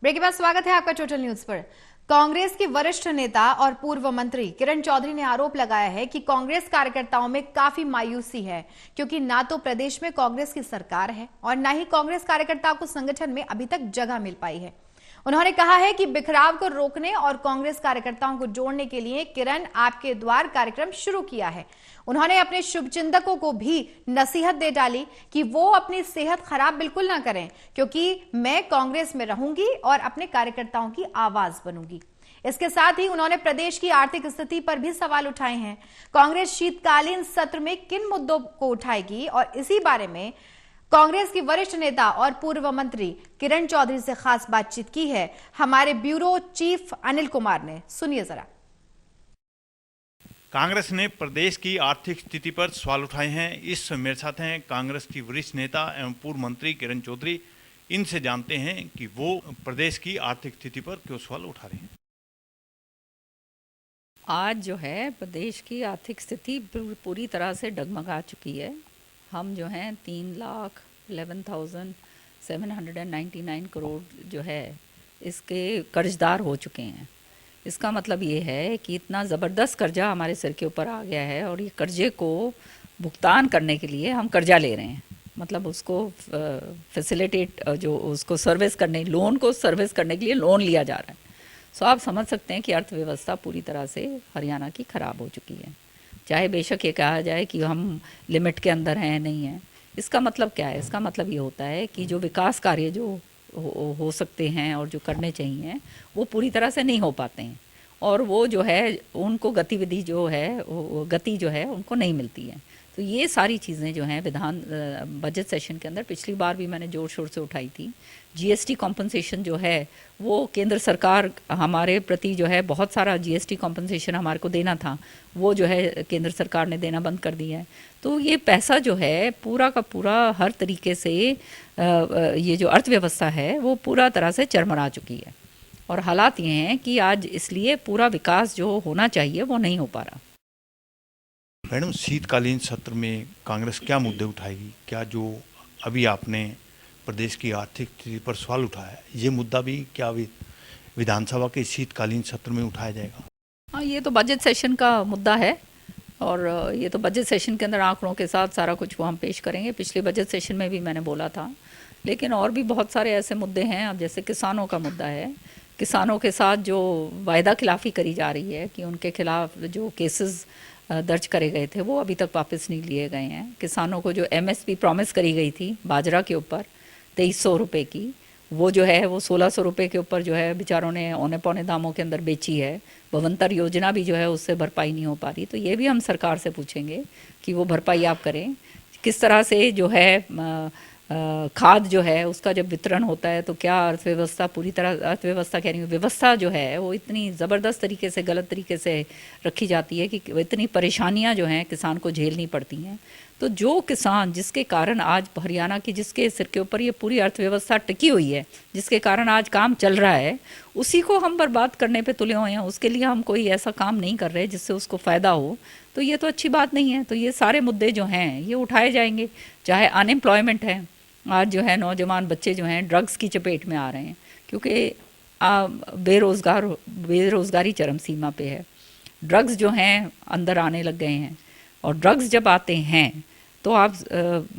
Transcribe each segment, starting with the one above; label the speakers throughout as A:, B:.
A: Break के बाद स्वागत है आपका टोटल न्यूज पर। कांग्रेस के वरिष्ठ नेता और पूर्व मंत्री किरण चौधरी ने आरोप लगाया है कि कांग्रेस कार्यकर्ताओं में काफी मायूसी है, क्योंकि ना तो प्रदेश में कांग्रेस की सरकार है और ना ही कांग्रेस कार्यकर्ताओं को संगठन में अभी तक जगह मिल पाई है। उन्होंने कहा है कि बिखराव को रोकने और कांग्रेस कार्यकर्ताओं को जोड़ने के लिए किरण आपके द्वार कार्यक्रम शुरू किया है। उन्होंने अपने शुभचिंतकों को भी नसीहत दे डाली कि वो अपनी सेहत खराब बिल्कुल ना करें, क्योंकि मैं कांग्रेस में रहूंगी और अपने कार्यकर्ताओं की आवाज बनूंगी। इसके साथ ही उन्होंने प्रदेश की आर्थिक स्थिति पर भी सवाल उठाए हैं। कांग्रेस शीतकालीन सत्र में किन मुद्दों को उठाएगी और इसी बारे में कांग्रेस की वरिष्ठ नेता और पूर्व मंत्री किरण चौधरी से खास बातचीत की है हमारे ब्यूरो चीफ अनिल कुमार ने। सुनिए जरा।
B: कांग्रेस ने प्रदेश की आर्थिक स्थिति पर सवाल उठाए हैं। इस मेरे साथ हैं कांग्रेस की वरिष्ठ नेता एवं पूर्व मंत्री किरण चौधरी। इनसे जानते हैं कि वो प्रदेश की आर्थिक स्थिति पर क्यों सवाल उठा रहे हैं।
C: आज जो है प्रदेश की आर्थिक स्थिति पूरी तरह से डगमगा चुकी है। हम जो हैं 3,11,799 करोड़ जो है इसके कर्जदार हो चुके हैं। इसका मतलब ये है कि इतना ज़बरदस्त कर्जा हमारे सिर के ऊपर आ गया है और ये कर्जे को भुगतान करने के लिए हम कर्जा ले रहे हैं, मतलब उसको फैसिलिटेट जो उसको सर्विस करने, लोन को सर्विस करने के लिए लोन लिया जा रहा है। सो आप समझ सकते हैं कि अर्थव्यवस्था पूरी तरह से हरियाणा की ख़राब हो चुकी है। चाहे बेशक ये कहा जाए कि हम लिमिट के अंदर हैं नहीं हैं, इसका मतलब क्या है? इसका मतलब ये होता है कि जो विकास कार्य जो हो सकते हैं और जो करने चाहिए वो पूरी तरह से नहीं हो पाते हैं और वो जो है उनको गतिविधि जो है गति जो है उनको नहीं मिलती है। तो ये सारी चीज़ें जो हैं बजट सेशन के अंदर पिछली बार भी मैंने ज़ोर शोर से उठाई थी। जीएसटी कॉम्पनसेशन जो है वो केंद्र सरकार हमारे प्रति जो है बहुत सारा जीएसटी कॉम्पनसेशन हमारे को देना था, वो जो है केंद्र सरकार ने देना बंद कर दिया है। तो ये पैसा जो है पूरा का पूरा हर तरीके से ये जो अर्थव्यवस्था है वो पूरा तरह से चरमरा चुकी है और हालात ये हैं कि आज इसलिए पूरा विकास जो होना चाहिए वो नहीं हो पा रहा।
B: मैडम, शीतकालीन सत्र में कांग्रेस क्या मुद्दे उठाएगी? क्या जो अभी आपने प्रदेश की आर्थिक स्थिति पर सवाल उठाया है, ये मुद्दा भी क्या विधानसभा के शीतकालीन सत्र में उठाया जाएगा?
C: हाँ, ये तो बजट सेशन का मुद्दा है और ये तो बजट सेशन के अंदर आंकड़ों के साथ सारा कुछ वो हम पेश करेंगे। पिछले बजट सेशन में भी मैंने बोला था, लेकिन और भी बहुत सारे ऐसे मुद्दे हैं। अब जैसे किसानों का मुद्दा है, किसानों के साथ जो वायदा खिलाफ़ी करी जा रही है कि उनके खिलाफ जो केसेस दर्ज करे गए थे वो अभी तक वापस नहीं लिए गए हैं। किसानों को जो एमएसपी प्रॉमिस करी गई थी बाजरा के ऊपर 2300 रुपये की, वो जो है वो 1600 रुपये के ऊपर जो है बेचारों ने औने पौने दामों के अंदर बेची है। भवंतर योजना भी जो है उससे भरपाई नहीं हो पा रही। तो ये भी हम सरकार से पूछेंगे कि वो भरपाई आप करें। किस तरह से जो है खाद जो है उसका जब वितरण होता है तो क्या अर्थव्यवस्था पूरी तरह, अर्थव्यवस्था कह रही हूँ, व्यवस्था जो है वो इतनी ज़बरदस्त तरीके से गलत तरीके से रखी जाती है कि इतनी परेशानियाँ जो हैं किसान को झेलनी पड़ती हैं। तो जो किसान जिसके कारण आज हरियाणा की, जिसके सिर के ऊपर ये पूरी अर्थव्यवस्था टिकी हुई है, जिसके कारण आज काम चल रहा है, उसी को हम बर्बाद करने पे तुले हुए हैं। उसके लिए हम कोई ऐसा काम नहीं कर रहे जिससे उसको फ़ायदा हो, तो ये तो अच्छी बात नहीं है। तो ये सारे मुद्दे जो हैं ये उठाए जाएंगे। चाहे अनएम्प्लॉयमेंट है, आज जो है नौजवान बच्चे जो हैं ड्रग्स की चपेट में आ रहे हैं क्योंकि बेरोज़गारी चरम सीमा पे है। ड्रग्स जो हैं अंदर आने लग गए हैं और ड्रग्स जब आते हैं तो आप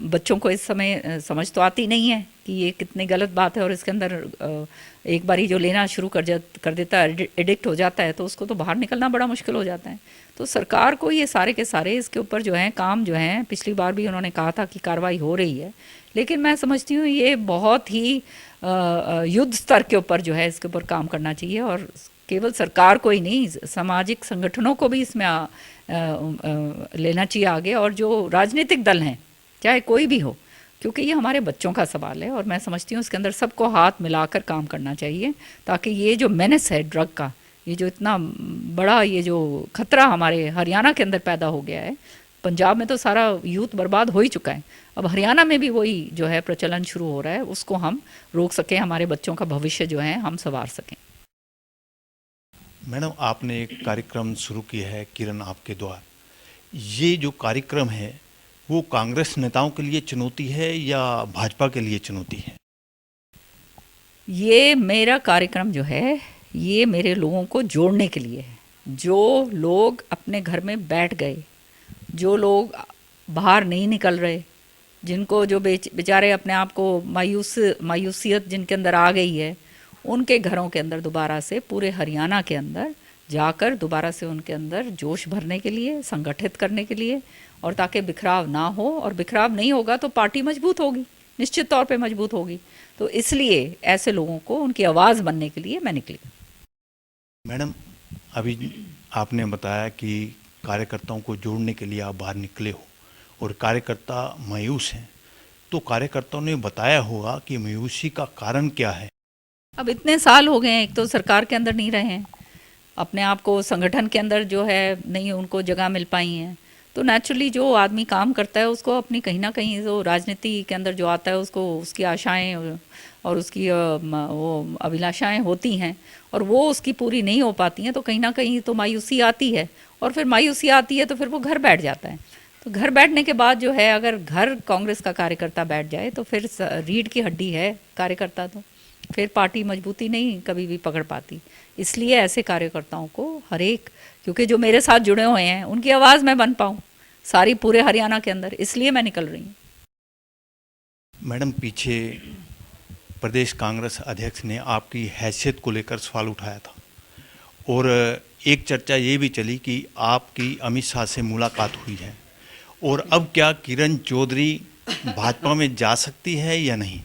C: बच्चों को इस समय समझ तो आती नहीं है कि ये कितनी गलत बात है और इसके अंदर एक बारी जो लेना शुरू कर देता है, एडिक्ट हो जाता है, तो उसको तो बाहर निकलना बड़ा मुश्किल हो जाता है। तो सरकार को ये सारे के सारे इसके ऊपर जो है काम जो है, पिछली बार भी उन्होंने कहा था कि कार्रवाई हो रही है, लेकिन मैं समझती हूँ ये बहुत ही युद्ध स्तर के ऊपर जो है इसके ऊपर काम करना चाहिए और केवल सरकार को ही नहीं, सामाजिक संगठनों को भी इसमें लेना चाहिए आगे, और जो राजनीतिक दल हैं चाहे कोई भी हो, क्योंकि ये हमारे बच्चों का सवाल है और मैं समझती हूँ इसके अंदर सबको हाथ मिलाकर काम करना चाहिए ताकि ये जो मेनेस है ड्रग का, ये जो इतना बड़ा ये जो खतरा हमारे हरियाणा के अंदर पैदा हो गया है, पंजाब में तो सारा यूथ बर्बाद हो ही चुका है, अब हरियाणा में भी वही जो है प्रचलन शुरू हो रहा है, उसको हम रोक सकें, हमारे बच्चों का भविष्य जो है हम संवार सकें।
B: मैडम, आपने एक कार्यक्रम शुरू किया है किरण आपके द्वार। ये जो कार्यक्रम है वो कांग्रेस नेताओं के लिए चुनौती है या भाजपा के लिए चुनौती है?
C: ये मेरा कार्यक्रम जो है ये मेरे लोगों को जोड़ने के लिए है। जो लोग अपने घर में बैठ गए, जो लोग बाहर नहीं निकल रहे, जिनको जो बेचारे अपने आप को मायूसियत जिनके अंदर आ गई है, उनके घरों के अंदर दोबारा से पूरे हरियाणा के अंदर जाकर दोबारा से उनके अंदर जोश भरने के लिए, संगठित करने के लिए, और ताकि बिखराव ना हो। और बिखराव नहीं होगा तो पार्टी मजबूत होगी, निश्चित तौर पे मजबूत होगी। तो इसलिए ऐसे लोगों को उनकी आवाज़ बनने के लिए मैं निकली।
B: मैडम, अभी आपने बताया कि कार्यकर्ताओं को जोड़ने के लिए आप बाहर निकले हो और कार्यकर्ता मायूस हैं, तो कार्यकर्ताओं ने बताया होगा कि मायूसी का कारण क्या है?
C: अब इतने साल हो गए हैं, एक तो सरकार के अंदर नहीं रहे हैं, अपने आप को संगठन के अंदर जो है नहीं उनको जगह मिल पाई है। तो नेचुरली जो आदमी काम करता है उसको अपनी कहीं ना कहीं जो राजनीति के अंदर जो आता है उसको उसकी आशाएं और उसकी वो अभिलाषाएं होती हैं, और वो उसकी पूरी नहीं हो पाती हैं, तो कहीं ना कहीं तो मायूसी आती है। और फिर मायूसी आती है तो फिर वो घर बैठ जाता है। तो घर बैठने के बाद जो है, अगर घर कांग्रेस का कार्यकर्ता बैठ जाए तो फिर रीढ़ की हड्डी है कार्यकर्ता, तो फिर पार्टी मजबूती नहीं कभी भी पकड़ पाती। इसलिए ऐसे कार्यकर्ताओं को हर एक, क्योंकि जो मेरे साथ जुड़े हुए हैं उनकी आवाज़ मैं बन पाऊँ सारी पूरे हरियाणा के अंदर, इसलिए मैं निकल रही हूँ।
B: मैडम, पीछे प्रदेश कांग्रेस अध्यक्ष ने आपकी हैसियत को लेकर सवाल उठाया था और एक चर्चा ये भी चली कि आपकी अमित शाह से मुलाकात हुई है, और अब क्या किरण चौधरी भाजपा में जा सकती है या नहीं?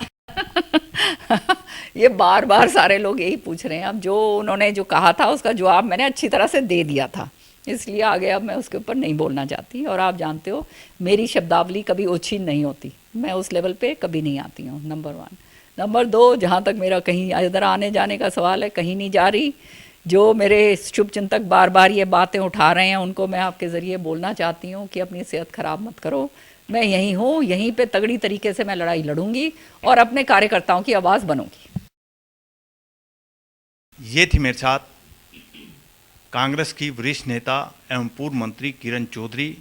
C: ये बार बार सारे लोग यही पूछ रहे हैं। अब जो उन्होंने जो कहा था उसका जवाब मैंने अच्छी तरह से दे दिया था, इसलिए आगे अब मैं उसके ऊपर नहीं बोलना चाहती। और आप जानते हो मेरी शब्दावली कभी ओछी नहीं होती, मैं उस लेवल पे कभी नहीं आती हूँ, नंबर 1। नंबर 2, जहाँ तक मेरा कहीं इधर आने जाने का सवाल है, कहीं नहीं जा रही। जो मेरे शुभचिंतक बार बार ये बातें उठा रहे हैं उनको मैं आपके ज़रिए बोलना चाहती हूँ कि अपनी सेहत खराब मत करो। मैं यहीं हूँ, यहीं पे तगड़ी तरीके से मैं लड़ाई लड़ूंगी और अपने कार्यकर्ताओं की आवाज़ बनूंगी।
B: ये थी मेरे साथ कांग्रेस की वरिष्ठ नेता एवं पूर्व मंत्री किरण चौधरी।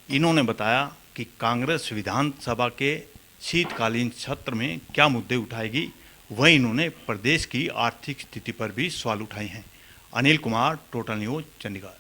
B: इन्होंने बताया कि कांग्रेस विधानसभा के शीतकालीन सत्र में क्या मुद्दे उठाएगी। वहीं इन्होंने प्रदेश की आर्थिक स्थिति पर भी सवाल उठाए हैं। Anil Kumar, total news, Chandigarh.